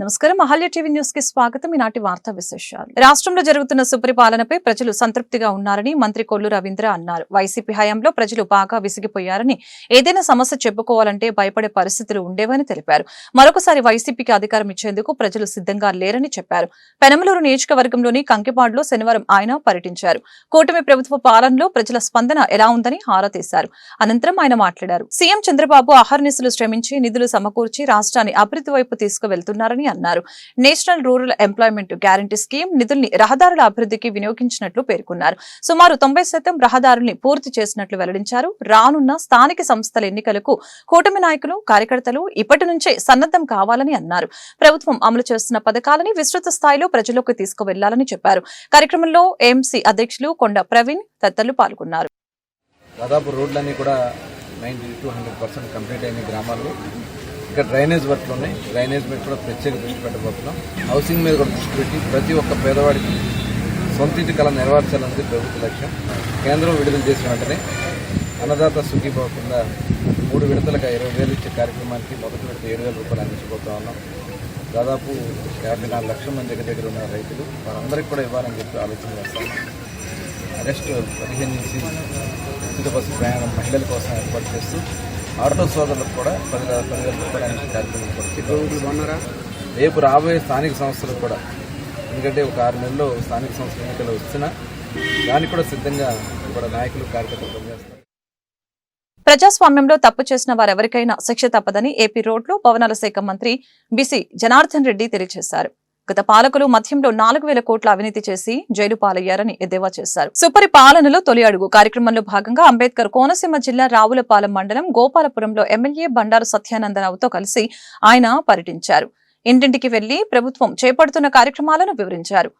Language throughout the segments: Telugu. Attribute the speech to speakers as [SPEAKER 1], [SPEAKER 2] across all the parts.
[SPEAKER 1] నమస్కారం అహల్య టీవీ న్యూస్ కి స్వాగతం. ఈనాటి వార్తా విశేషాలు. రాష్ట్రంలో జరుగుతున్న సుపరిపాలనపై ప్రజలు సంతృప్తిగా ఉన్నారని మంత్రి కొల్లు రవీంద్ర అన్నారు. వైసీపీ హయాంలో ప్రజలు బాగా విసిగిపోయారని, ఏదైనా సమస్య చెప్పుకోవాలంటే భయపడే పరిస్థితులు ఉండేవని తెలిపారు. మరొకసారి వైసీపీకి అధికారం ఇచ్చేందుకు ప్రజలు సిద్ధంగా లేరని చెప్పారు. పెనమలూరు నియోజకవర్గంలోని కంకిపాడులో శనివారం ఆయన పర్యటించారు. కూటమి ప్రభుత్వ పాలనలో ప్రజల స్పందన ఎలా ఉందని ఆరా తీశారు. అనంతరం ఆయన మాట్లాడారు. సీఎం చంద్రబాబు అహర్నిశలు శ్రమించి నిధులు సమకూర్చి రాష్ట్రాన్ని అభివృద్ధి వైపు తీసుకువెళ్తున్నారని అన్నారు. National rural employment guarantee scheme నిధుల్ని రహదారుల అభివృద్ధికి వినియోగించినట్లు పేర్కొన్నారు. సుమారు 90% రహదారుల్ని పూర్తి చేసినట్లు వెల్లడించారు. రానున్న స్థానిక సంస్థల ఎన్నికలకు కూటమి నాయకులు, కార్యకర్తలు ఇప్పటి నుంచే సన్నద్దం కావాలని అన్నారు. ప్రభుత్వం అమలు చేస్తున్న పథకాలని విస్తృత స్థాయిలో ప్రజల్లోకి తీసుకువెళ్లాలని చెప్పారు. కార్యక్రమంలో ఏఎంసీ అధ్యక్షులు కొండ ప్రవీణ్ తదితరులు పాల్గొన్నారు.
[SPEAKER 2] దాదాపు రోడ్లన్నీ కూడా 90 to 100% కంప్లీట్ అయిన గ్రామాల్లో ఇంకా డ్రైనేజ్ వర్క్లు ఉన్నాయి. డ్రైనేజ్ మీద కూడా ప్రత్యేక దృష్టి పెట్టబోతున్నాం. హౌసింగ్ మీద కూడా దృష్టి పెట్టి ప్రతి ఒక్క పేదవాడికి సొంత ఇంటి కళ నెరవేర్చాలన్నది ప్రభుత్వ లక్ష్యం. కేంద్రం విడుదల చేసిన వెంటనే అన్నదాత సుఖీభావ కింద 3 విడతలుగా 20,000 ఇచ్చే కార్యక్రమానికి మొదటి విడత 7,000 రూపాయలు అందించబోతా ఉన్నాం. దాదాపు 54 లక్షల మంది దగ్గర ఉన్న రైతులు వారందరికీ కూడా ఇవ్వాలని చెప్పి ఆలోచన చేస్తాం. ఆగస్టు 15 నుంచి ఉచిత బస్సు ప్రయాణం మహిళల కోసం ఏర్పాటు చేస్తూ ఆటో సోదరులకు కూడా 10,000 రూపాయల కార్యక్రమం కూడా రేపు రాబోయే స్థానిక సంస్థలకు కూడా, ఎందుకంటే ఒక 6 నెలల్లో స్థానిక సంస్థల ఎన్నికలు వచ్చినా దానికి కూడా సిద్ధంగా కూడా నాయకులు, కార్యకర్తలు పనిచేస్తారు.
[SPEAKER 1] ప్రజాస్వామ్యంలో తప్పు చేసిన వారెవరికైనా శిక్ష తప్పదని ఏపీ రోడ్లు భవనాల శాఖ మంత్రి బీసీ జనార్దన్ రెడ్డి తెలియజేశారు. గత పాలకులు మధ్యంలో 4,000 కోట్ల అవినీతి చేసి జైలు పాలయ్యారని ఎద్దేవా చేశారు. సుపరిపాలనలో తొలి అడుగు కార్యక్రమంలో భాగంగా అంబేద్కర్ కోనసీమ జిల్లా రావులపాలెం మండలం గోపాలపురంలో ఎమ్మెల్యే బండారు సత్యానందరావుతో కలిసి ఆయన పర్యటించారు. ఇంటింటికి వెళ్లి ప్రభుత్వం చేపడుతున్న కార్యక్రమాలను వివరించారు.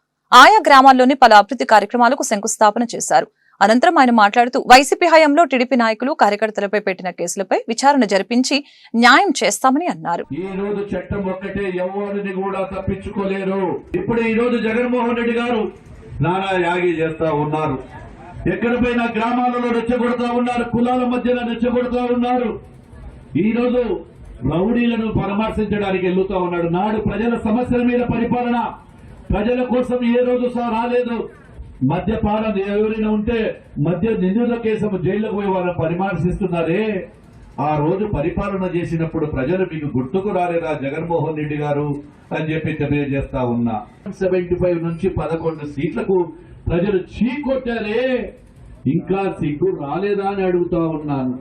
[SPEAKER 1] ఆయా గ్రామాల్లోని పలు అభివృద్ధి కార్యక్రమాలకు శంకుస్థాపన చేశారు. అనంతరం ఆయన మాట్లాడుతూ వైసీపీ హయాంలో టీడీపీ నాయకులు, కార్యకర్తలపై పెట్టిన కేసులపై విచారణ జరిపించి న్యాయం చేస్తామని అన్నారు.
[SPEAKER 3] ఈ రోజు చట్టం ఒక్కటే ఎవరిని కూడా తప్పించుకోలేరు. ఇప్పుడు ఈ రోజు జగన్మోహన్ రెడ్డి గారు నానా యాగి చేస్తా ఉన్నారు. ఎక్కడిపైనా గ్రామాలలో రెచ్చగొడతా ఉన్నారు, కులాల మధ్యన రెచ్చగొడతా ఉన్నారు. ఈ రోజు రౌడీలను పరామర్శించడానికి వెళ్తా ఉన్నాడు. నాడు ప్రజల సమస్యల మీద పరిపాలన, ప్రజల కోసం ఏ రోజు రాలేదు. మద్యపానం ఎవరైనా ఉంటే మద్య నిందితుల కేసు జైలుకు పోయి వాళ్ళని పరామర్శిస్తున్నారే. ఆ రోజు పరిపాలన చేసినప్పుడు ప్రజలు మీకు గుర్తుకు రాలేదా జగన్మోహన్ రెడ్డి గారు అని చెప్పి తెలియజేస్తా ఉన్నా. 75 నుంచి 11 సీట్లకు ప్రజలు చీకొట్టారే, ఇంకా సిగ్గు రాలేదా అని అడుగుతా ఉన్నాను.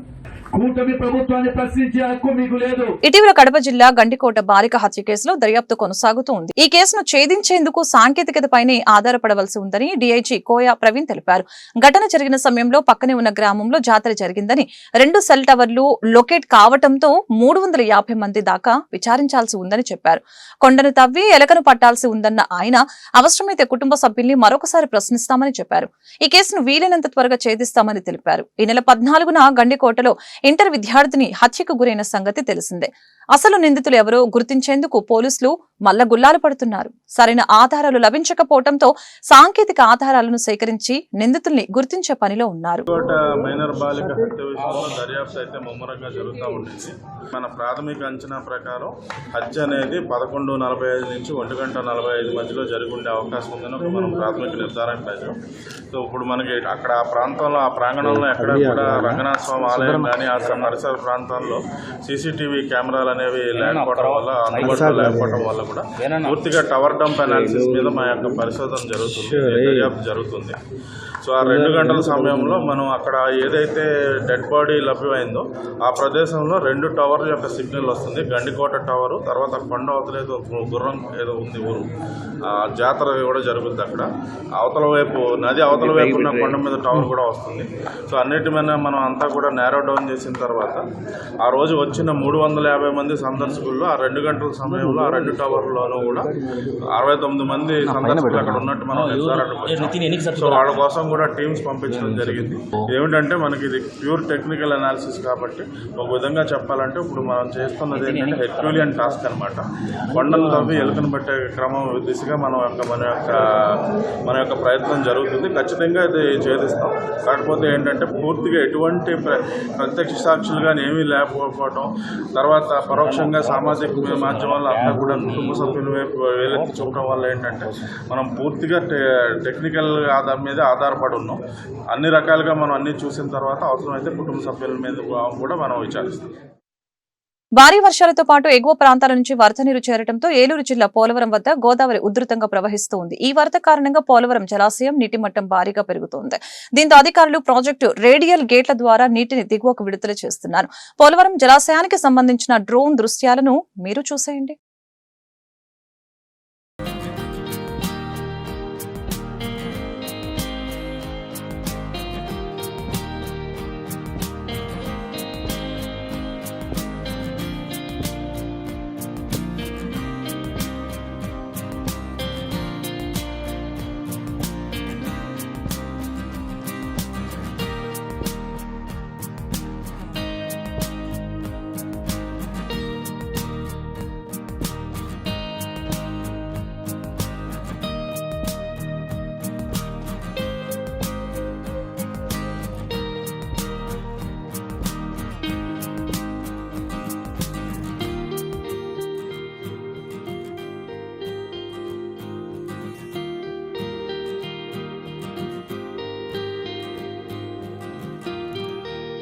[SPEAKER 3] కూటమి ప్రభుత్వాన్ని ప్రశ్నించే హక్కు మీకు లేదు.
[SPEAKER 1] ఇటీవల కడప జిల్లా గండికోట బాలిక హత్య కేసులో దర్యాప్తు కొనసాగుతూ ఉంది. ఈ కేసును ఛేదించేందుకు సాంకేతికతపైనే ఆధారపడవలసి ఉందని డీఐజీ కోయా ప్రవీణ్ తెలిపారు. ఘటన జరిగిన సమయంలో పక్కనే ఉన్న గ్రామంలో జాతర జరిగిందని, 2 సెల్ టవర్లు లొకేట్ కావటంతో 350 మంది దాకా విచారించాల్సి ఉందని చెప్పారు. కొండను తవ్వి ఎలకను పట్టాల్సి ఉందన్న ఆయన అవసరమైతే కుటుంబ సభ్యుల్ని మరొకసారి ప్రశ్నిస్తామని చెప్పారు. ఈ కేసును వీలైనంత త్వరగా ఛేదిస్తామని తెలిపారు. ఈ నెల 14న గండికోటలో ఇంటర్ విద్యార్థిని హత్యకు గురైన సంగతి తెలిసిందే. అసలు నిందితులు ఎవరో గుర్తించేందుకు పోలీసులు మల్లగుల్లాలు పడుతున్నారు. సరైన ఆధారాలు లభించకపోవడంతో సాంకేతిక ఆధారాలను సేకరించి నిందితుల్ని గుర్తించే పనిలో ఉన్నారు.
[SPEAKER 4] మైనర్ బాలిక హత్య విషయంలో దర్యాప్తు అయితే ముమ్మరంగా జరుగుతూ ఉండేది. మన ప్రాథమిక అంచనా ప్రకారం హత్య అనేది 11:45 నుంచి 1:45 మధ్యలో జరిగి ఉండే అవకాశం ఉందని మనం ప్రాథమిక నిర్ధారణ చేసాం. సో ఇప్పుడు మనకి అక్కడ ఆ ప్రాంతంలో, ఆ ప్రాంగణంలో ఎక్కడ కూడా రంగనాథ స్వామి ఆలయం కానీ ఆ పరిసర ప్రాంతాల్లో సీసీటీవీ కెమెరాలు అనేవి లేకపోవడం వల్ల, అందుబాటులో లేకపోవడం వల్ల కూడా పూర్తిగా టవర్ డంప్ అనాలిసిస్ మీద మా యొక్క పరిశోధన జరుగుతుంది, దర్యాప్తు జరుగుతుంది. సో ఆ 2 గంటల సమయంలో మనం అక్కడ ఏదైతే డెడ్ బాడీ లభ్యమైందో ఆ ప్రదేశంలో 2 టవర్ల యొక్క సిగ్నల్ వస్తుంది. గండికోట టవరు, తర్వాత కొండ అవతల ఏదో గుర్రం ఏదో ఉంది ఊరు, జాతర కూడా జరుగుతుంది అక్కడ. అవతల వైపు నది అవతల వైపు ఉన్న కొండ మీద టవర్ కూడా వస్తుంది. సో అన్నిటి మీద మనం అంతా కూడా నేరో డౌన్ చేసిన తర్వాత ఆ రోజు వచ్చిన 350 మంది సందర్శకుల్లో ఆ 2 గంటల సమయంలో ఆ 2 టవర్లోనూ కూడా 69 మంది సందర్శకులు అక్కడ ఉన్నట్టు మనం నిర్ధారణకు వచ్చాం. సో వాళ్ళ కోసం కూడా టీమ్స్ పంపించడం జరిగింది. ఏమిటంటే మనకి ఇది ప్యూర్ టెక్నికల్ అనాలిసిస్ కాబట్టి ఒక విధంగా చెప్పాలంటే ఇప్పుడు మనం చేస్తున్నది ఏంటంటే హెర్క్యూలియన్ టాస్క్ అనమాట. కొండలు తవ్వి ఎలుకను పట్టే క్రమం దిశగా మన యొక్క ప్రయత్నం జరుగుతుంది. ఖచ్చితంగా ఇది ఛేదిస్తాం. కాకపోతే ఏంటంటే పూర్తిగా ఎటువంటి ప్రత్యక్ష సాక్షులుగా ఏమీ లేకపోవడం, తర్వాత పరోక్షంగా సామాజిక మాధ్యమాల్లో అంతా కూడా కుటుంబ కుటుంబ సభ్యుల వైపు వేలెత్తి చూపడం వల్ల ఏంటంటే మనం పూర్తిగా టెక్నికల్ మీద ఆధారపడి ఉన్నాం. అన్ని రకాలుగా మనం అన్ని చూసిన తర్వాత అవసరమైతే కుటుంబ సభ్యుల మీద కూడా మనం విచారిస్తాం.
[SPEAKER 1] భారీ వర్షాలతో పాటు ఎగువ ప్రాంతాల నుంచి వరద నీరు చేరడంతో ఏలూరు జిల్లా పోలవరం వద్ద గోదావరి ఉధృతంగా ప్రవహిస్తూ ఉంది. ఈ వరద కారణంగా పోలవరం జలాశయం నీటి మట్టం భారీగా పెరుగుతోంది. దీంతో అధికారులు ప్రాజెక్టు రేడియల్ గేట్ల ద్వారా నీటిని దిగువకు విడుదల చేస్తున్నారు. పోలవరం జలాశయానికి సంబంధించిన డ్రోన్ దృశ్యాలను మీరు చూసేయండి.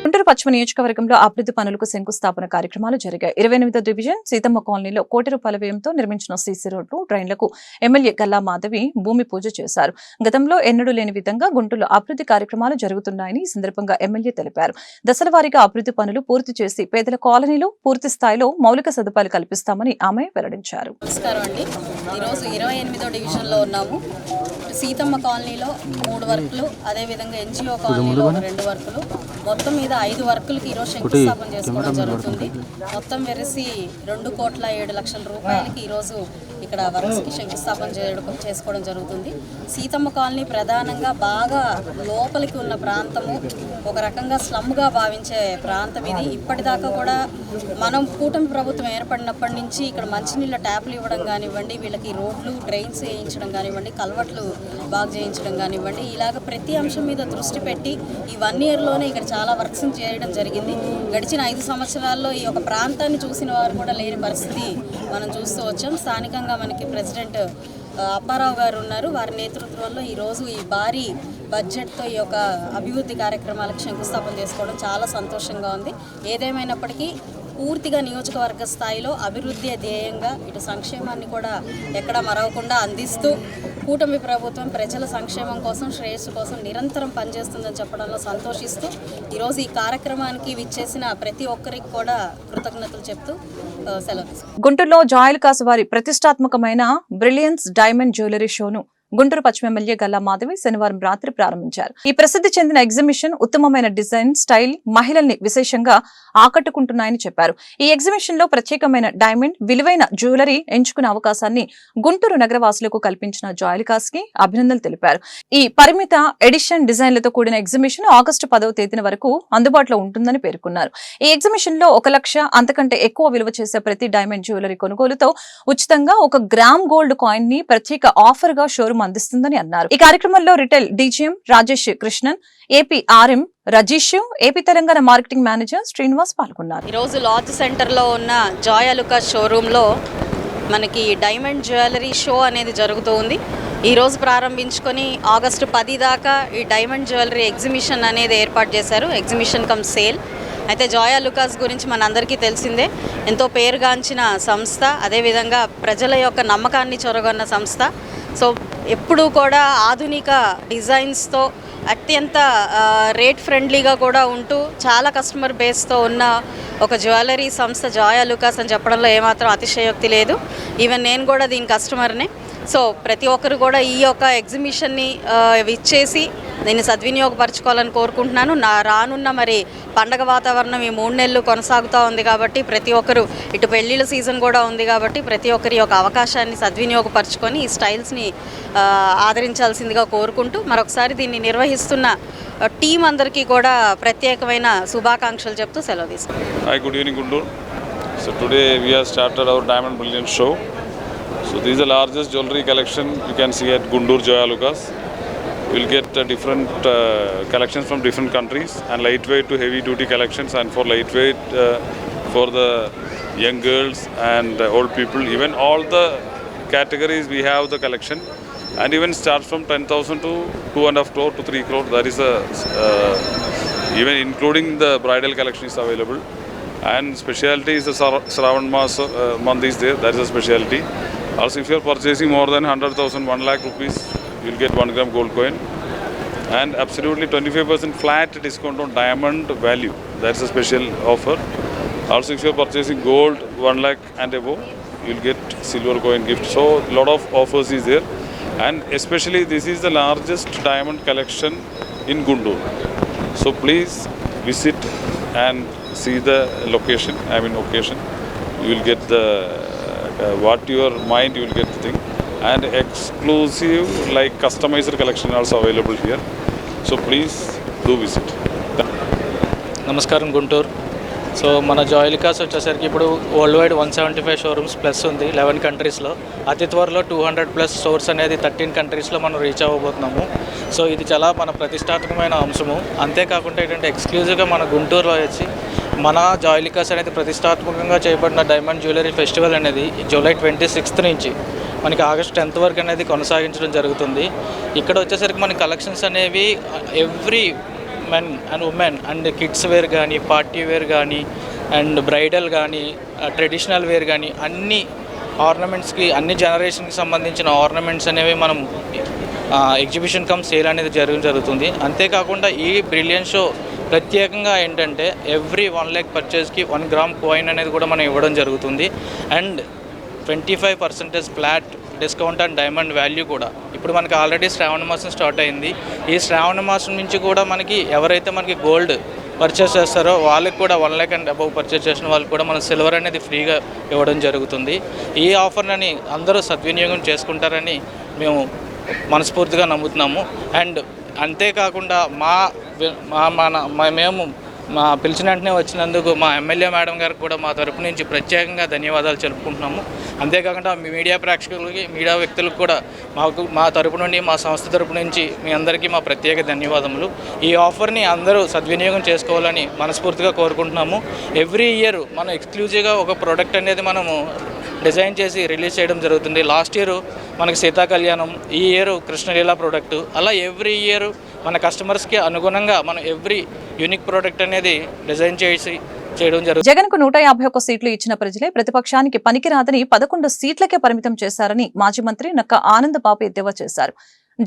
[SPEAKER 1] గుంటూరు పశ్చిమ నియోజకవర్గంలో అభివృద్ధి పనులకు శంకుస్థాపన కార్యక్రమాలు జరిగాయి. 28వ డివిజన్ సీతమ్మ కాలనీలో ₹1 కోట్ల వ్యయంతో నిర్మించిన సీసీ రోడ్లు, డ్రైన్లకు ఎమ్మెల్యే గల్లా మాధవి భూమి పూజ చేశారు. గతంలో ఎన్నడూ లేని విధంగా గుంటూరులో అభివృద్ధి కార్యక్రమాలు జరుగుతున్నాయని ఈ సందర్భంగా ఎమ్మెల్యే తెలిపారు. దశల వారీగా అభివృద్ధి పనులు పూర్తి చేసి పేదల కాలనీలో పూర్తి స్థాయిలో మౌలిక సదుపాయాలు కల్పిస్తామని ఆమె వెల్లడించారు.
[SPEAKER 5] సీతమ్మ కాలనీలో 3 వర్కులు, అదేవిధంగా ఎన్జిఓ కాలనీలో 2 వర్కులు, మొత్తం మీద 5 వర్కులకి ఈరోజు శంకుస్థాపన చేసుకోవడం జరుగుతుంది. మొత్తం వెరసి ₹2,07,00,000 ఈరోజు ఇక్కడ వర్క్స్కి శంకుస్థాపన చేసుకోవడం జరుగుతుంది. సీతమ్మ కాలనీ ప్రధానంగా బాగా లోపలికి ఉన్న ప్రాంతము, ఒక రకంగా స్లమ్గా భావించే ప్రాంతం ఇది. ఇప్పటిదాకా కూడా మనం కూటమి ప్రభుత్వం ఏర్పడినప్పటి నుంచి ఇక్కడ మంచినీళ్ళ ట్యాప్లు ఇవ్వడం కానివ్వండి, వీళ్ళకి రోడ్లు డ్రైన్స్ వేయించడం కానివ్వండి, కల్వర్ట్లు బాగు చేయించడం కానివ్వండి, ఇలాగ ప్రతి అంశం మీద దృష్టి పెట్టి ఈ 1 ఇయర్లోనే ఇక్కడ చాలా వర్క్స్ చేయడం జరిగింది. గడిచిన 5 సంవత్సరాల్లో ఈ యొక్క ప్రాంతాన్ని చూసిన వారు కూడా లేని పరిస్థితి మనం చూస్తూ వచ్చాం. స్థానికంగా మనకి ప్రెసిడెంట్ అప్పారావు గారు ఉన్నారు. వారి నేతృత్వంలో ఈరోజు ఈ భారీ బడ్జెట్తో ఈ యొక్క అభివృద్ధి కార్యక్రమాలకు శంకుస్థాపన చేసుకోవడం చాలా సంతోషంగా ఉంది. ఏదేమైనప్పటికీ పూర్తిగా నియోజకవర్గ స్థాయిలో అభివృద్ధి ధ్యేయంగా ఇటు సంక్షేమాన్ని కూడా ఎక్కడా మరవకుండా అందిస్తూ కూటమి ప్రభుత్వం ప్రజల సంక్షేమం కోసం, శ్రేయస్సు కోసం నిరంతరం పనిచేస్తుందని చెప్పడంలో సంతోషిస్తూ ఈరోజు ఈ కార్యక్రమానికి విచ్చేసిన ప్రతి ఒక్కరికి కూడా కృతజ్ఞతలు చెప్తూ సెలవు.
[SPEAKER 1] గుంటూరులో జాయలుకాస్ వారి ప్రతిష్టాత్మకమైన బ్రిలియన్స్ డైమండ్ జ్యువెలరీ షోను గుంటూరు పశ్చిమ ఎమ్మెల్యే గల్లా మాధవి శనివారం రాత్రి ప్రారంభించారు. ఈ ప్రసిద్ధి చెందిన ఎగ్జిబిషన్ ఉత్తమమైన డిజైన్, స్టైల్ మహిళల్ని విశేషంగా ఆకట్టుకుంటున్నాయని చెప్పారు. ఈ ఎగ్జిబిషన్ లో ప్రత్యేకమైన డైమండ్, విలువైన జ్యువెలరీ ఎంచుకునే అవకాశాన్ని గుంటూరు నగరవాసులకు కల్పించిన జాయలుకాస్ కి అభినందనలు తెలిపారు. ఈ పరిమిత ఎడిషన్ డిజైన్లతో కూడిన ఎగ్జిబిషన్ ఆగస్టు 10వ తేదీన వరకు అందుబాటులో ఉంటుందని పేర్కొన్నారు. ఈ ఎగ్జిబిషన్ లో 1 లక్ష అంతకంటే ఎక్కువ విలువ చేసే ప్రతి డైమండ్ జ్యువెలరీ కొనుగోలుతో ఉచితంగా 1 గ్రామ్ గోల్డ్ కాయిన్ ని ప్రత్యేక ఆఫర్ గా షోరూమ్ అందిస్తుందని అన్నారు. ఈ కార్యక్రమంలో retail DGM Rajesh Krishnan, AP RM Rajeesh, AP Telangana marketing manager Srinivas పాల్గొన్నారు.
[SPEAKER 5] ఈరోజు లాడ్జ్ సెంటర్లో ఉన్న జాయలుకాస్ షోరూంలో మనకి డైమండ్ జ్యువెలరీ షో అనేది జరుగుతూ ఉంది. ఈరోజు ప్రారంభించుకొని ఆగస్టు 10 దాకా ఈ డైమండ్ జ్యువెలరీ ఎగ్జిబిషన్ అనేది ఏర్పాటు చేశారు. Exhibition come sale. అయితే జాయలుకాస్ గురించి మనందరికీ తెలిసిందే. ఎంతో పేరుగాంచిన సంస్థ, అదేవిధంగా ప్రజల యొక్క నమ్మకాన్ని చొరగొన్న సంస్థ. సో ఎప్పుడూ కూడా ఆధునిక డిజైన్స్తో అత్యంత రేట్ ఫ్రెండ్లీగా కూడా ఉంటూ చాలా కస్టమర్ బేస్తో ఉన్న ఒక జ్యువెలరీ సంస్థ జాయలుకాస్ అని చెప్పడంలో ఏమాత్రం అతిశయోక్తి లేదు. ఈవెన్ నేను కూడా దీని కస్టమర్నే. సో ప్రతి ఒక్కరు కూడా ఈ యొక్క ఎగ్జిబిషన్ని ఇచ్చేసి దీన్ని సద్వినియోగపరచుకోవాలని కోరుకుంటున్నాను. రానున్న మరి పండగ వాతావరణం ఈ 3 నెలలు కొనసాగుతూ ఉంది కాబట్టి ప్రతి ఒక్కరు, ఇటు పెళ్ళిళ్ళ సీజన్ కూడా ఉంది కాబట్టి ప్రతి ఒక్కరి యొక్క అవకాశాన్ని సద్వినియోగపరచుకొని ఈ స్టైల్స్ని ఆదరించాల్సిందిగా కోరుకుంటూ మరొకసారి దీన్ని నిర్వహిస్తున్న టీం అందరికీ కూడా ప్రత్యేకమైన శుభాకాంక్షలు చెప్తూ సెలవు తీసుకుంటాం.
[SPEAKER 6] Hi, good evening, Guntur. So today we have started our Diamond Brilliance show. So this is the largest jewelry collection you can see at Guntur Joyalukas. You will get different collections from different countries, and lightweight to heavy duty collections, and for lightweight for the young girls and old people, even all the categories we have the collection, and even starts from 10,000 to 2.5 crore to 3 crore. That is a even including the bridal collection is available. And specialty is the Shravan Mas month is there. That is a specialty. Also, if you are purchasing more than 100,000, 1 lakh rupees, you will get 1 gram gold coin. And absolutely 25% flat discount on diamond value. That's a special offer. Also, if you are purchasing gold 1 lakh and above, you will get silver coin gift. So, lot of offers is there. And especially this is the largest diamond collection in Guntur. So please visit and see the location. Occasion. You will get the what your mind, you will get the thing. And exclusive like customized collection also available here. So please do visit.
[SPEAKER 7] నమస్కారం గుంటూరు. సో మన జాయిలికాస్ వచ్చేసరికి ఇప్పుడు వరల్డ్ వైడ్ 175 షోరూమ్స్ ప్లస్ ఉంది 11 కంట్రీస్లో. అతి త్వరలో 200+ స్టోర్స్ అనేది 13 కంట్రీస్లో మనం రీచ్ అవ్వబోతున్నాము. సో ఇది చాలా మన ప్రతిష్టాత్మకమైన అంశము. అంతేకాకుండా ఏంటంటే ఎక్స్క్లూజివ్గా మన గుంటూరులో వచ్చి మన జాయిలికాస్ అనేది ప్రతిష్టాత్మకంగా చేయబడిన డైమండ్ జ్యువెలరీ ఫెస్టివల్ అనేది జూలై 26th నుంచి మనకి ఆగస్ట్ 10th వరకు అనేది కొనసాగించడం జరుగుతుంది. ఇక్కడ వచ్చేసరికి మన కలెక్షన్స్ అనేవి every men and women and kids wear కానీ, పార్టీ వేర్ కానీ, అండ్ బ్రైడల్ కానీ, ట్రెడిషనల్ వేర్ కానీ, అన్ని ఆర్నమెంట్స్కి, అన్ని జనరేషన్కి సంబంధించిన ఆర్నమెంట్స్ అనేవి మనం ఎగ్జిబిషన్ కమ్ సేల్ అనేది జరుగుతుంది. అంతేకాకుండా ఈ బ్రిలియన్ షో ప్రత్యేకంగా ఏంటంటే ఎవ్రీ 1 lakh పర్చేస్కి 1 gram కాయిన్ అనేది కూడా మనం ఇవ్వడం జరుగుతుంది. And 25% flat discount and diamond value కూడా. ఇప్పుడు మనకి ఆల్రెడీ శ్రావణ మాసం స్టార్ట్ అయింది. ఈ శ్రావణ మాసం నుంచి కూడా మనకి ఎవరైతే మనకి గోల్డ్ పర్చేస్ చేస్తారో వాళ్ళకి కూడా 1 lakh అండ్ అబవ్ పర్చేస్ చేసిన వాళ్ళకి కూడా మనం సిల్వర్ అనేది ఫ్రీగా ఇవ్వడం జరుగుతుంది. ఈ ఆఫర్ని అందరూ సద్వినియోగం చేసుకుంటారని మేము మనస్ఫూర్తిగా నమ్ముతున్నాము. అండ్ అంతేకాకుండా మేము పిలిచిన వెంటనే వచ్చినందుకు మా ఎమ్మెల్యే మేడం గారికి కూడా మా తరపు నుంచి ప్రత్యేకంగా ధన్యవాదాలు తెలుపుకుంటున్నాము. అంతేకాకుండా మీడియా ప్రేక్షకులకి, మీడియా వ్యక్తులకు కూడా మా తరపు నుండి, మా సంస్థ తరపు నుంచి మీ అందరికీ మా ప్రత్యేక ధన్యవాదములు. ఈ ఆఫర్ని అందరూ సద్వినియోగం చేసుకోవాలని మనస్ఫూర్తిగా కోరుకుంటున్నాము. ఎవ్రీ ఇయర్ మనం ఎక్స్క్లూజివ్గా ఒక ప్రోడక్ట్ అనేది మనము డిజైన్ చేసి రిలీజ్ చేయడం జరుగుతుంది. లాస్ట్ ఇయర్ మనకి సీతా కళ్యాణం, ఈ ఇయర్ కృష్ణలీల ప్రోడక్ట్. అలా ఎవ్రీ ఇయర్ మన కస్టమర్స్కి అనుగుణంగా మనం ఎవ్రీ యూనిక్ ప్రోడక్ట్ అనేది డిజైన్ చేయడం జరుగుతుంది.
[SPEAKER 1] జగన్ కు 151 సీట్లు ఇచ్చిన ప్రజలే ప్రతిపక్షానికి పనికిరాదని 11 సీట్లకే పరిమితం చేశారని మాజీ మంత్రి నక్క ఆనందబాబు ఎద్దేవా చేశారు.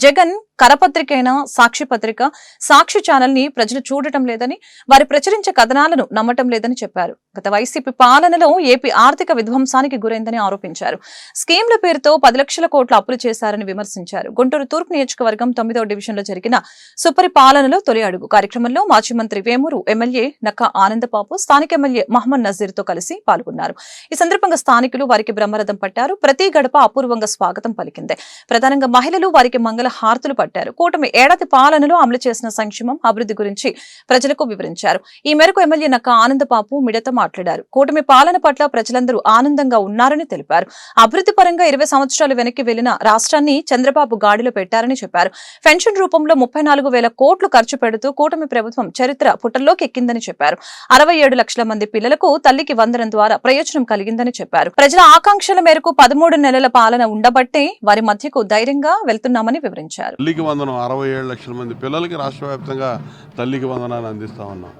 [SPEAKER 1] జగన్ కరపత్రికైన సాక్షి పత్రిక, సాక్షి ఛానల్ ని ప్రజలు చూడటం లేదని, వారి ప్రచురించే కథనాలను నమ్మటం లేదని చెప్పారు. గత వైసీపీ పాలనలో ఏపీ ఆర్థిక విధ్వంసానికి గురైందని ఆరోపించారు. స్కీమ్ల పేరుతో 10 లక్షల కోట్ల అప్పులు చేశారని విమర్శించారు. గుంటూరు తూర్పు నియోజకవర్గం 9వ డివిజన్లో జరిగిన సుపరిపాలనలో తొలి అడుగు కార్యక్రమంలో మాజీ మంత్రి వేమూరు ఎమ్మెల్యే నక్క ఆనందబాబు స్థానిక ఎమ్మెల్యే మహమ్మద్ నజీర్ తో కలిసి పాల్గొన్నారు. ఈ సందర్భంగా స్థానికులు వారికి బ్రహ్మరథం పట్టారు. ప్రతి గడప అపూర్వంగా స్వాగతం పలికింది. ప్రధానంగా మహిళలు వారికి మంగళ హారతులు పట్టారు. కూటమి ఏడాది పాలనలో అమలు చేసిన సంక్షేమం, అభివృద్ధి గురించి ప్రజలకు వివరించారు. ఈ మేరకు ఎమ్మెల్యే నక్క ఆనందబాబు మీడియాతో మాట్లాడారు. కూటమి పాలన పట్ల ప్రజలందరూ ఆనందంగా ఉన్నారని తెలిపారు. అభివృద్ధి పరంగా 20 సంవత్సరాలు వెనక్కి వెళ్లిన రాష్ట్రాన్ని చంద్రబాబు గాడిలో పెట్టారని చెప్పారు. పెన్షన్ రూపంలో 34,000 కోట్లు ఖర్చు పెడుతూ కూటమి ప్రభుత్వం చరిత్ర పుటల్లోకి ఎక్కిందని చెప్పారు. 67 లక్షల మంది పిల్లలకు తల్లికి వందనం ద్వారా ప్రయోజనం కలిగిందని చెప్పారు. ప్రజల ఆకాంక్షల మేరకు 13 నెలల పాలన ఉండబట్టే వారి మధ్యకు ధైర్యంగా వెళ్తున్నామని వివరించారు.
[SPEAKER 8] తల్లికి వందనం 67 లక్షల మంది పిల్లలకి రాష్ట్ర వ్యాప్తంగా తల్లికి వందనాన్ని అందిస్తా ఉన్నాం.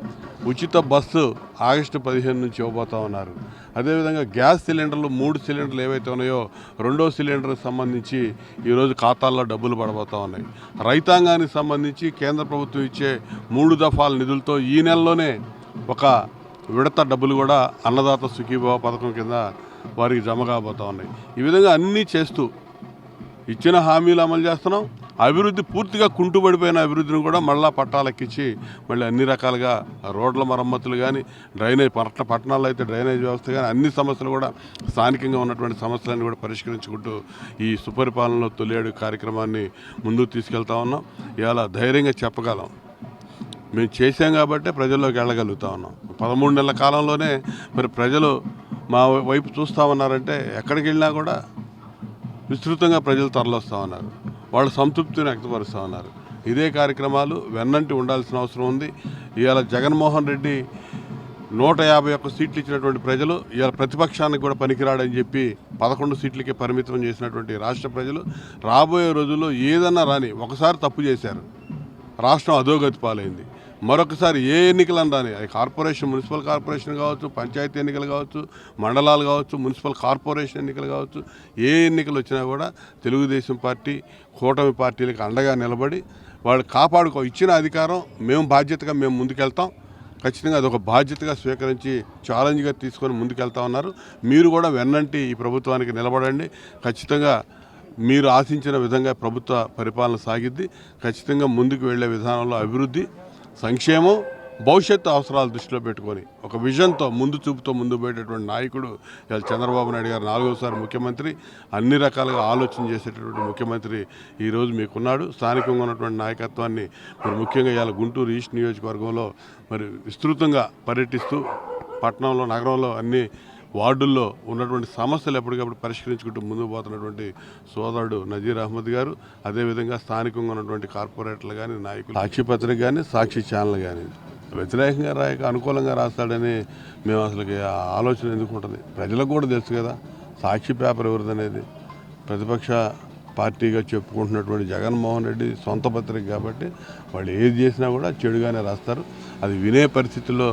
[SPEAKER 8] ఉచిత బస్సు ఆగస్టు 15 నుంచి ఇవ్వబోతా ఉన్నారు. అదేవిధంగా గ్యాస్ సిలిండర్లు 3 సిలిండర్లు ఏవైతే ఉన్నాయో 2వ సిలిండర్కి సంబంధించి ఈరోజు ఖాతాల్లో డబ్బులు పడబోతా ఉన్నాయి. రైతాంగానికి సంబంధించి కేంద్ర ప్రభుత్వం ఇచ్చే 3 దఫాల నిధులతో ఈ నెలలోనే ఒక విడత డబ్బులు కూడా అన్నదాత సుఖీభవ పథకం కింద వారికి జమ కాబోతా ఉన్నాయి. ఈ విధంగా అన్నీ చేస్తూ ఇచ్చిన హామీలు అమలు చేస్తున్నాం. అభివృద్ధి పూర్తిగా కుంటుపడిపోయిన అభివృద్ధిని కూడా మళ్ళా పట్టాలెక్కించి మళ్ళీ అన్ని రకాలుగా రోడ్ల మరమ్మతులు కానీ, డ్రైనేజ్ పట్టణాల్లో అయితే డ్రైనేజ్ వ్యవస్థ కానీ, అన్ని సమస్యలు కూడా స్థానికంగా ఉన్నటువంటి సమస్యలను కూడా పరిష్కరించుకుంటూ ఈ సుపరిపాలనలో తొలియాడు కార్యక్రమాన్ని ముందుకు తీసుకెళ్తా ఉన్నాం. ఇవాళ ధైర్యంగా చెప్పగలం, మేము చేసాం కాబట్టి ప్రజల్లోకి వెళ్ళగలుగుతా ఉన్నాం. 13 నెలల కాలంలోనే మరి ప్రజలు మా వైపు చూస్తూ ఉన్నారంటే ఎక్కడికి వెళ్ళినా కూడా విస్తృతంగా ప్రజలు తరలిస్తూ ఉన్నారు. వాళ్ళు సంతృప్తిని వ్యక్తపరుస్తూ ఉన్నారు. ఇదే కార్యక్రమాలు వెన్నంటి ఉండాల్సిన అవసరం ఉంది. ఇవాళ జగన్మోహన్ రెడ్డి 151 సీట్లు ఇచ్చినటువంటి ప్రజలు ఇవాళ ప్రతిపక్షానికి కూడా పనికిరాడని చెప్పి 11 సీట్లకే పరిమితం చేసినటువంటి రాష్ట్ర ప్రజలు రాబోయే రోజుల్లో ఏదన్నా రాని ఒకసారి తప్పు చేశారు, రాష్ట్రం అధోగతి పాలైంది. మరొకసారి ఏ ఎన్నికలను రాని, అది కార్పొరేషన్, మున్సిపల్ కార్పొరేషన్ కావచ్చు, పంచాయతీ ఎన్నికలు కావచ్చు, మండలాలు కావచ్చు, మున్సిపల్ కార్పొరేషన్ ఎన్నికలు కావచ్చు, ఏ ఎన్నికలు వచ్చినా కూడా తెలుగుదేశం పార్టీ కూటమి పార్టీలకు అండగా నిలబడి వాళ్ళు ఇచ్చిన అధికారం మేము బాధ్యతగా మేము ముందుకెళ్తాం. ఖచ్చితంగా అదొక బాధ్యతగా స్వీకరించి ఛాలెంజ్గా తీసుకొని ముందుకెళ్తా ఉన్నారు. మీరు కూడా వెన్నంటి ఈ ప్రభుత్వానికి నిలబడండి. ఖచ్చితంగా మీరు ఆశించిన విధంగా ప్రభుత్వ పరిపాలన సాగిద్ది. ఖచ్చితంగా ముందుకు వెళ్లే విధానంలో అభివృద్ధి, సంక్షేమం, భవిష్యత్తు అవసరాలు దృష్టిలో పెట్టుకొని ఒక విజన్తో ముందు చూపుతో ముందు పోయేటటువంటి నాయకుడు ఇవాళ చంద్రబాబు నాయుడు గారు 4వసారి ముఖ్యమంత్రి, అన్ని రకాలుగా ఆలోచన చేసేటటువంటి ముఖ్యమంత్రి ఈరోజు మీకున్నాడు. స్థానికంగా ఉన్నటువంటి నాయకత్వాన్ని మరి ముఖ్యంగా ఇవాళ గుంటూరు ఈస్ట్ నియోజకవర్గంలో మరి విస్తృతంగా పర్యటిస్తూ పట్టణంలో, నగరంలో అన్ని వార్డుల్లో ఉన్నటువంటి సమస్యలు ఎప్పటికప్పుడు పరిష్కరించుకుంటూ ముందుకు పోతున్నటువంటి సోదరుడు నజీర్ అహ్మద్ గారు, అదేవిధంగా స్థానికంగా ఉన్నటువంటి కార్పొరేటర్లు కానీ, నాయకులు, సాక్షి పత్రిక కానీ, సాక్షి ఛానల్ కానీ వ్యతిరేకంగా రాయక అనుకూలంగా రాస్తాడని మేము అసలుకి ఆలోచన ఎందుకు ఉంటుంది? ప్రజలకు కూడా తెలుసు కదా సాక్షి పేపర్ ఎవరిదనేది. ప్రతిపక్ష పార్టీగా చెప్పుకుంటున్నటువంటి జగన్మోహన్ రెడ్డి సొంత పత్రిక కాబట్టి వాళ్ళు ఏది చేసినా కూడా చెడుగానే రాస్తారు. అది వినే పరిస్థితుల్లో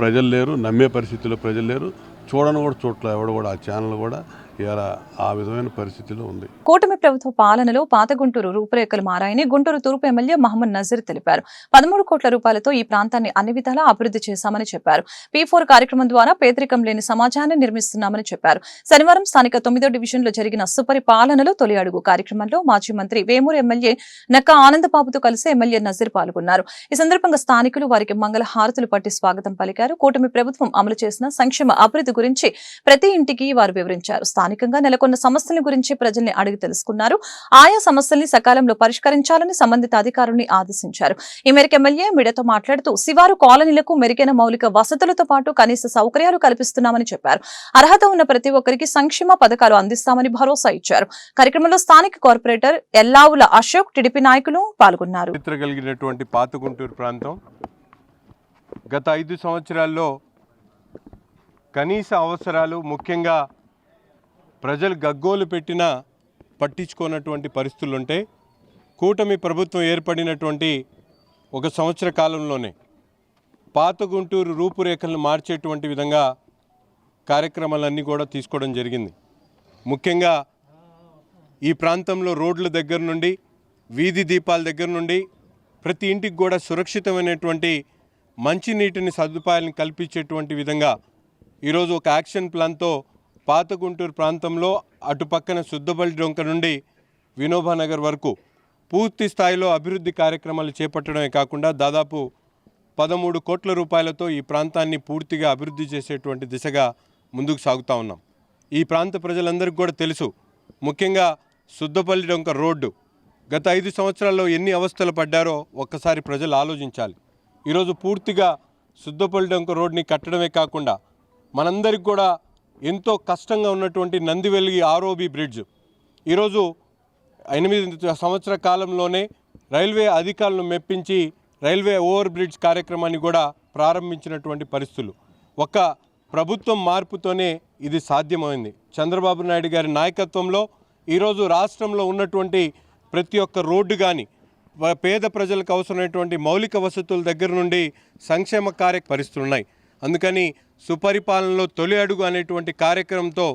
[SPEAKER 8] ప్రజలు లేరు, నమ్మే పరిస్థితుల్లో ప్రజలు లేరు. చూడని కూడా చోట్ల ఎవడు కూడా ఆ ఛానల్ కూడా ఇలా ఆ విధమైన పరిస్థితిలో ఉంది.
[SPEAKER 1] కూటమి ప్రభుత్వ పాలనలో పాత గుంటూరు రూపురేఖలు మారాయని గుంటూరు తూర్పు ఎమ్మెల్యే మహమ్మద్ నజీర్ తెలిపారు. 13 కోట్ల రూపాయలతో ఈ ప్రాంతాన్ని అన్ని విధాలా అభివృద్ధి చేశామని చెప్పారు. P4 కార్యక్రమం ద్వారా పేదరికం లేని సమాజాన్ని నిర్మిస్తున్నామని చెప్పారు. శనివారం స్థానిక 9వ డివిజన్లో జరిగిన సుపరిపాలనలో తొలి అడుగు కార్యక్రమంలో మాజీ మంత్రి వేమూరు ఎమ్మెల్యే నక్క ఆనందబాబుతో కలిసి ఎమ్మెల్యే నజీర్ పాల్గొన్నారు. ఈ సందర్భంగా స్థానికులు వారికి మంగళ హారతులు పట్టి స్వాగతం పలికారు. కూటమి ప్రభుత్వం అమలు చేసిన సంక్షేమ అభివృద్ధి గురించి ప్రతి ఇంటికి వారు వివరించారు. స్థానికంగా నెలకొన్న సమస్యల గురించి ప్రజల్ని అడిగి తెలుసుకున్నారు. ఆయా సమస్యల్ని సకాలంలో పరిష్కరించాలని సంబంధిత అధికారుల్ని ఆదేశించారు. ఈ మేరకు ఎమ్మెల్యే మీడియాతో మాట్లాడుతూ శివారు కాలనీలకు మెరుగైన మౌలిక వసతులతో పాటు కనీస సౌకర్యాలు కల్పిస్తున్నామని చెప్పారు. అర్హత ఉన్న ప్రతి ఒక్కరికి సంక్షేమ పథకాలు అందిస్తామని భరోసా ఇచ్చారు. కార్యక్రమంలో స్థానిక కార్పొరేటర్ ఎల్లావుల అశోక్, టీడీపీ నాయకులు పాల్గొన్నారు.
[SPEAKER 9] కలిగినటువంటి పాత గుంటూరు ప్రాంతం గత 5 సంవత్సరాల్లో కనీస అవసరాలు, ముఖ్యంగా ప్రజలు గగ్గోలు పెట్టినా పట్టించుకున్నటువంటి పరిస్థితులుంటే కూటమి ప్రభుత్వం ఏర్పడినటువంటి 1 సంవత్సర కాలంలోనే పాత గుంటూరు రూపురేఖలను మార్చేటువంటి విధంగా కార్యక్రమాలన్నీ కూడా తీసుకోవడం జరిగింది. ముఖ్యంగా ఈ ప్రాంతంలో రోడ్ల దగ్గర నుండి, వీధి దీపాల దగ్గర నుండి ప్రతి ఇంటికి కూడా సురక్షితమైనటువంటి మంచినీటిని సదుపాయాలను కల్పించేటువంటి విధంగా ఈరోజు ఒక యాక్షన్ ప్లాన్తో పాత గుంటూరు ప్రాంతంలో అటుపక్కన సుద్దబల్లి డొంక నుండి వినోబానగర్ వరకు పూర్తి స్థాయిలో అభివృద్ధి కార్యక్రమాలు చేపట్టడమే కాకుండా దాదాపు 13 కోట్ల రూపాయలతో ఈ ప్రాంతాన్ని పూర్తిగా అభివృద్ధి చేసేటువంటి దిశగా ముందుకు సాగుతూ ఉన్నాం. ఈ ప్రాంత ప్రజలందరికీ కూడా తెలుసు, ముఖ్యంగా సుద్దపల్లి డొంక రోడ్డు గత 5 సంవత్సరాల్లో ఎన్ని అవస్థలు పడ్డారో ఒక్కసారి ప్రజలు ఆలోచించాలి. ఈరోజు పూర్తిగా సుద్దపల్లి డొంక రోడ్ని కట్టడమే కాకుండా మనందరికి కూడా ఎంతో కష్టంగా ఉన్నటువంటి నందివెల్లి ఆర్ఓబి బ్రిడ్జ్ ఈరోజు 8 సంవత్సర కాలంలోనే రైల్వే అధికారులను మెప్పించి రైల్వే ఓవర్ బ్రిడ్జ్ కార్యక్రమాన్ని కూడా ప్రారంభించినటువంటి పరిస్థితులు. ఒక ప్రభుత్వం మార్పుతోనే ఇది సాధ్యమైంది. చంద్రబాబు నాయుడు గారి నాయకత్వంలో ఈరోజు రాష్ట్రంలో ఉన్నటువంటి ప్రతి ఒక్క రోడ్డు కానీ, పేద ప్రజలకు అవసరమైనటువంటి మౌలిక వసతుల దగ్గర నుండి సంక్షేమ పరిస్థితులు ఉన్నాయి. అందుకని సుపరిపాలనలో తొలి అడుగు అనేటువంటి కార్యక్రమంతో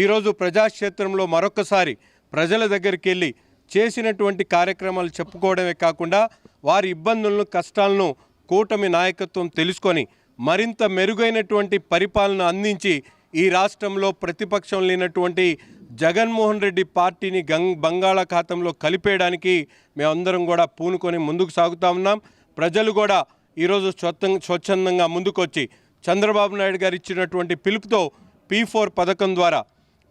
[SPEAKER 9] ఈరోజు ప్రజాక్షేత్రంలో మరొకసారి ప్రజల దగ్గరికి వెళ్ళి చేసినటువంటి కార్యక్రమాలు చెప్పుకోవడమే కాకుండా వారి ఇబ్బందులను, కష్టాలను కూటమి నాయకత్వం తెలుసుకొని మరింత మెరుగైనటువంటి పరిపాలన అందించి ఈ రాష్ట్రంలో ప్రతిపక్షం లేనటువంటి జగన్మోహన్ రెడ్డి పార్టీని బంగాళాఖాతంలో కలిపేయడానికి మేమందరం కూడా పూనుకొని ముందుకు సాగుతూ ఉన్నాం. ప్రజలు కూడా ఈరోజు స్వచ్ఛందంగా ముందుకొచ్చి చంద్రబాబు నాయుడు గారు ఇచ్చినటువంటి పిలుపుతో P4 పథకం ద్వారా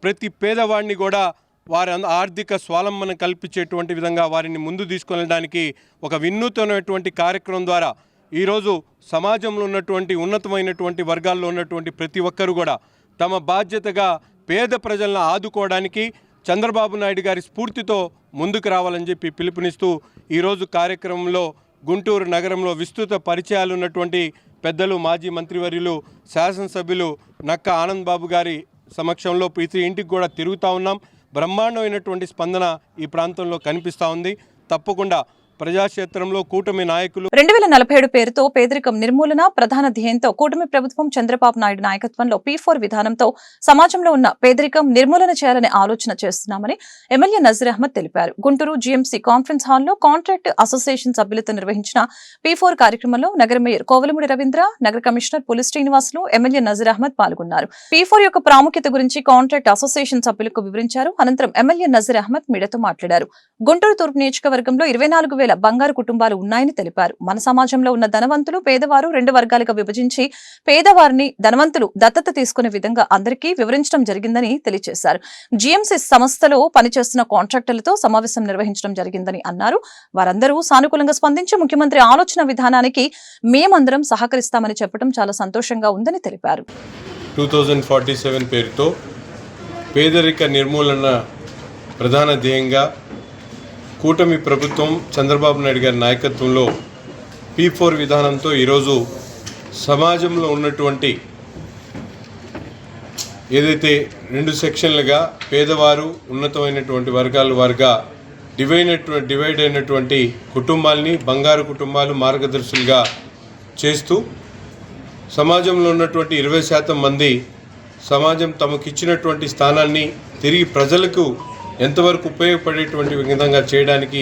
[SPEAKER 9] ప్రతి పేదవాడిని కూడా వారి ఆర్థిక స్వావలంబన కల్పించేటువంటి విధంగా వారిని ముందు తీసుకెళ్ళడానికి ఒక వినూత్నమైనటువంటి కార్యక్రమం ద్వారా ఈరోజు సమాజంలో ఉన్నటువంటి ఉన్నతమైనటువంటి వర్గాల్లో ఉన్నటువంటి ప్రతి ఒక్కరు కూడా తమ బాధ్యతగా పేద ప్రజలను ఆదుకోవడానికి చంద్రబాబు నాయుడు గారి స్ఫూర్తితో ముందుకు రావాలని చెప్పి పిలుపునిస్తూ ఈరోజు కార్యక్రమంలో గుంటూరు నగరంలో విస్తృత పరిచయాలు ఉన్నటువంటి పెద్దలు మాజీ మంత్రివర్యులు శాసనసభ్యులు నక్క ఆనంద్ బాబు గారి సమక్షంలో ప్రతి ఇంటికి కూడా తిరుగుతూ ఉన్నాం. బ్రహ్మాండమైనటువంటి స్పందన ఈ ప్రాంతంలో కనిపిస్తూ ఉంది. తప్పకుండా ప్రజాక్షేత్రంలో కూటమి నాయకులు
[SPEAKER 1] 2047 పేరుతో పేదరికం నిర్మూలన ప్రధాన ధ్యేయంతో కూటమి ప్రభుత్వం చంద్రబాబు నాయుడు నాయకత్వంలో P4 విధానంతో సమాజంలో ఉన్న పేదరికం నిర్మూలన చేయాలనే ఆలోచన చేస్తున్నామని ఎమ్మెల్యే నజీర్ అహ్మద్ తెలిపారు. గుంటూరు జీఎంసీ కాన్ఫరెన్స్ హాల్లో కాంట్రాక్ట్ అసోసియేషన్ సభ్యులతో నిర్వహించిన P4 కార్యక్రమంలో నగర మేయర్ కోవలమూడి రవీంద్ర, నగర కమిషనర్ పులి శ్రీనివాసులు, ఎమ్మెల్యే నజీర్ అహ్మద్ పాల్గొన్నారు. P4 యొక్క ప్రాముఖ్యత గురించి కాంట్రాక్ట్ అసోసియేషన్ సభ్యులకు వివరించారు. అనంతరం ఎమ్మెల్యే నజీర్ అహ్మద్ మీడియాతో మాట్లాడారు. గుంటూరు తూర్పు నియోజకవర్గంలో 24,000 బంగారు కుటుంబాలు ఉన్నాయని తెలిపారు. మన సమాజంలో ఉన్న ధనవంతులు, పేదవారు 2 వర్గాలుగా విభజించి పేదవారిని ధనవంతులు దత్తత తీసుకునే విధంగా అందరికీ వివరించడం జరిగిందని తెలియజేశారు. జీఎంసీ సంస్థలో పనిచేస్తున్న కాంట్రాక్టర్లతో సమావేశం నిర్వహించడం జరిగిందని అన్నారు. వారందరూ సానుకూలంగా స్పందించి ముఖ్యమంత్రి ఆలోచన విధానానికి మేమందరం సహకరిస్తామని చెప్పడం చాలా సంతోషంగా ఉందని తెలిపారు.
[SPEAKER 9] 2047 పేరుతో పేదరిక నిర్మూలన ప్రధాన ధ్యేయంగా కూటమి ప్రభుత్వం చంద్రబాబు నాయుడు గారి నాయకత్వంలో P4 విధానంతో ఈరోజు సమాజంలో ఉన్నటువంటి ఏదైతే 2 సెక్షన్లుగా పేదవారు, ఉన్నతమైనటువంటి వర్గాల వారుగా డివైడ్ అయినటువంటి కుటుంబాలని బంగారు కుటుంబాలు మార్గదర్శులుగా చేస్తూ సమాజంలో ఉన్నటువంటి 20% మంది సమాజం తమకిచ్చినటువంటి స్థానాన్ని తిరిగి ప్రజలకు ఎంతవరకు ఉపయోగపడేటువంటి విధంగా చేయడానికి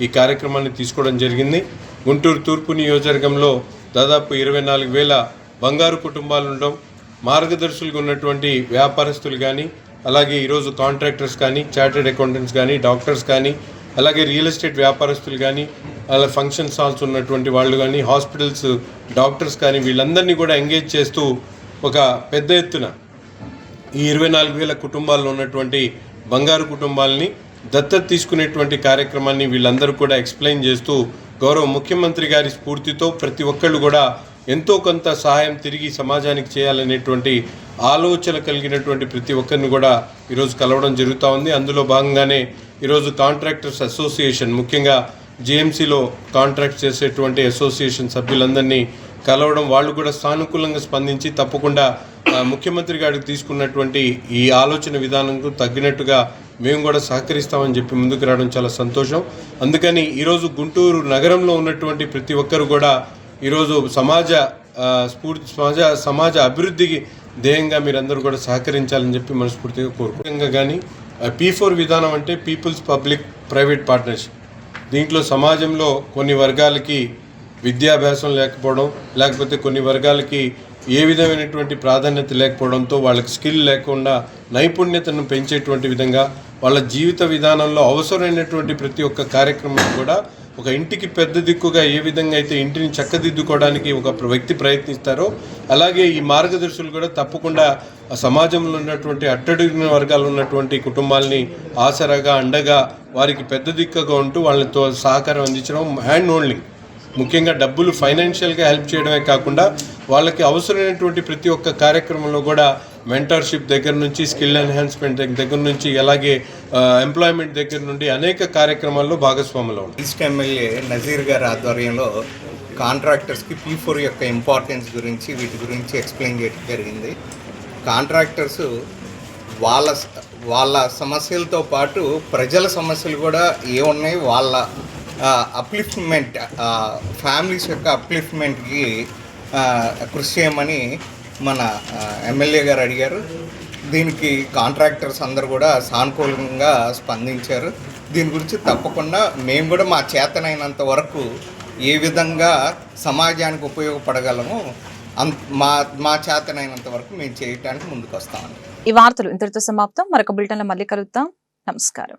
[SPEAKER 9] ఈ కార్యక్రమాన్ని తీసుకోవడం జరిగింది. గుంటూరు తూర్పు నియోజకవర్గంలో దాదాపు 24,000 బంగారు కుటుంబాలు ఉండడం, మార్గదర్శులుగా ఉన్నటువంటి వ్యాపారస్తులు కానీ, అలాగే ఈరోజు కాంట్రాక్టర్స్ కానీ, చార్టెడ్ అకౌంటెంట్స్ కానీ, డాక్టర్స్ కానీ, అలాగే రియల్ ఎస్టేట్ వ్యాపారస్తులు కానీ, అలా ఫంక్షన్ హాల్స్ ఉన్నటువంటి వాళ్ళు కానీ, హాస్పిటల్స్ డాక్టర్స్ కానీ, వీళ్ళందరినీ కూడా ఎంగేజ్ చేస్తూ ఒక పెద్ద ఎత్తున ఈ 24,000 కుటుంబాల్లో ఉన్నటువంటి బంగారు కుటుంబాలని దత్తత తీసుకునేటువంటి కార్యక్రమాన్ని వీళ్ళందరూ కూడా ఎక్స్ప్లెయిన్ చేస్తూ గౌరవ ముఖ్యమంత్రి గారి స్ఫూర్తితో ప్రతి ఒక్కళ్ళు కూడా ఎంతో కొంత సహాయం తిరిగి సమాజానికి చేయాలనేటువంటి ఆలోచన కలిగినటువంటి ప్రతి ఒక్కరిని కూడా ఈరోజు కలవడం జరుగుతూ ఉంది. అందులో భాగంగానే ఈరోజు కాంట్రాక్టర్స్ అసోసియేషన్, ముఖ్యంగా జీఎంసీలో కాంట్రాక్ట్ చేసేటువంటి అసోసియేషన్ సభ్యులందరినీ కలవడం, వాళ్ళు కూడా సానుకూలంగా స్పందించి తప్పకుండా ముఖ్యమంత్రి గారికి తీసుకున్నటువంటి ఈ ఆలోచన విధానంకు తగ్గినట్టుగా మేము కూడా సహకరిస్తామని చెప్పి ముందుకు రావడం చాలా సంతోషం. అందుకని ఈరోజు గుంటూరు నగరంలో ఉన్నటువంటి ప్రతి ఒక్కరు కూడా ఈరోజు సమాజ అభివృద్ధికి ధ్యేయంగా మీరందరూ కూడా సహకరించాలని చెప్పి మనస్ఫూర్తిగా కోరుకుంటున్నాం. కానీ P4 విధానం అంటే పీపుల్స్ పబ్లిక్ ప్రైవేట్ పార్ట్నర్షిప్. దీంట్లో సమాజంలో కొన్ని వర్గాలకి విద్యాభ్యాసం లేకపోవడం, లేకపోతే కొన్ని వర్గాలకి ఏ విధమైనటువంటి ప్రాధాన్యత లేకపోవడంతో వాళ్ళకి స్కిల్ లేకుండా నైపుణ్యతను పెంచేటువంటి విధంగా వాళ్ళ జీవిత విధానంలో అవసరమైనటువంటి ప్రతి ఒక్క కార్యక్రమం కూడా ఒక ఇంటికి పెద్ద దిక్కుగా ఏ విధంగా అయితే ఇంటిని చక్కదిద్దుకోవడానికి ఒక వ్యక్తి ప్రయత్నిస్తారో, అలాగే ఈ మార్గదర్శులు కూడా తప్పకుండా సమాజంలో ఉన్నటువంటి అట్టడుగిన వర్గాలు ఉన్నటువంటి కుటుంబాలని ఆసరాగా, అండగా, వారికి పెద్ద దిక్కుగా ఉంటూ వాళ్ళతో సహకారం అందించడం, హ్యాండ్ హోల్డింగ్, ముఖ్యంగా డబ్బులు ఫైనాన్షియల్గా హెల్ప్ చేయడమే కాకుండా వాళ్ళకి అవసరమైనటువంటి ప్రతి ఒక్క కార్యక్రమంలో కూడా మెంటర్షిప్ దగ్గర నుంచి, స్కిల్ ఎన్హాన్స్మెంట్ దగ్గర నుంచి, అలాగే ఎంప్లాయ్మెంట్ దగ్గర నుండి అనేక కార్యక్రమాల్లో భాగస్వాములు ఉంటాయి.
[SPEAKER 10] ఈస్ట్ ఎమ్మెల్యే నజీర్ గారి ఆధ్వర్యంలో కాంట్రాక్టర్స్కి P4 యొక్క ఇంపార్టెన్స్ గురించి, వీటి గురించి ఎక్స్ప్లెయిన్ చేయడం జరిగింది. కాంట్రాక్టర్స్ వాళ్ళ సమస్యలతో పాటు ప్రజల సమస్యలు కూడా ఏమున్నాయి, వాళ్ళ అప్లిఫ్ట్మెంట్, ఫ్యామిలీస్ యొక్క అప్లిఫ్ట్మెంట్కి కృషి చేయమని మన ఎమ్మెల్యే గారు అడిగారు. దీనికి కాంట్రాక్టర్స్ అందరూ కూడా సానుకూలంగా స్పందించారు. దీని గురించి తప్పకుండా మేము కూడా మా చేతనైనంత వరకు ఏ విధంగా సమాజానికి ఉపయోగపడగలమో మా చేతనైనంత వరకు మేము చేయటానికి ముందుకు వస్తామండి.
[SPEAKER 1] ఈ వార్తలు ఇంతటితో సమాప్తం. మరొక బులెటిన్లో మళ్ళీ కలుద్దాం. నమస్కారం.